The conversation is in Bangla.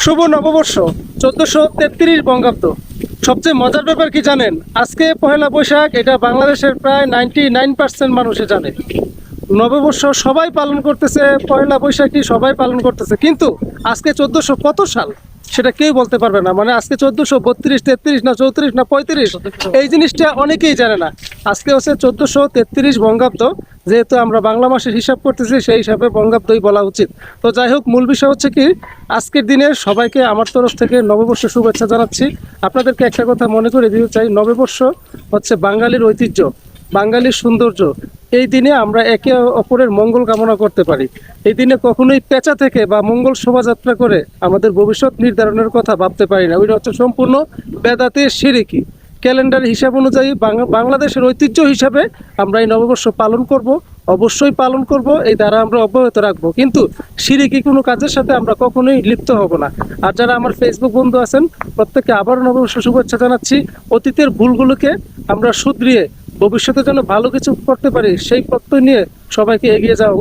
শুভ নববর্ষ 1433 বঙ্গাব্দ। সবচেয়ে মজার ব্যাপার কি জানেন? আজকে পহেলা বৈশাখ, এটা বাংলাদেশের প্রায় 99% মানুষে জানে। নববর্ষ সবাই পালন করতেছে, পহেলা বৈশাখী সবাই পালন করতেছে, কিন্তু আজকে 1400 কত সাল সেটা কেউ বলতে পারবে না। মানে আজকে 1432, 33 না 34 না 35, এই জিনিসটা অনেকেই জানে না। আজকে হচ্ছে 1433 বঙ্গাব্দ। যেহেতু আমরা বাংলা মাসের হিসাব করতেছি, সেই হিসাবে বঙ্গাব্দই বলা উচিত। তো যাই হোক, মূল বিষয় হচ্ছে কি, আজকের দিনে সবাইকে আমার তরফ থেকে নববর্ষ শুভেচ্ছা জানাচ্ছি। আপনাদেরকে একটা কথা মনে করে দিতে চাই, নববর্ষ হচ্ছে বাঙালির ঐতিহ্য, বাঙালির সৌন্দর্য। এই দিনে আমরা একে অপরের মঙ্গল কামনা করতে পারি। এই দিনে কখনোই পেঁচা থেকে বা মঙ্গল শোভাযাত্রা করে আমাদের ভবিষ্যৎ নির্ধারণের কথা ভাবতে পারি না। ওইটা হচ্ছে সম্পূর্ণ বেদাতে শিরকি। ক্যালেন্ডার হিসাব অনুযায়ী বাংলাদেশের ঐতিহ্য হিসাবে আমরা এই নববর্ষ পালন করব, অবশ্যই পালন করব, এই দ্বারা আমরা অব্যাহত রাখবো। কিন্তু শিরকি কোনো কাজের সাথে আমরা কখনোই লিপ্ত হব না। আর যারা আমার ফেসবুক বন্ধু আছেন, প্রত্যেককে আবারও নববর্ষ শুভেচ্ছা জানাচ্ছি। অতীতের ভুলগুলোকে আমরা শুধরিয়ে ভবিষ্যতে যেন ভালো কিছু করতে পারি, সেই প্রত্যয় নিয়ে সবাইকে এগিয়ে যাওয়া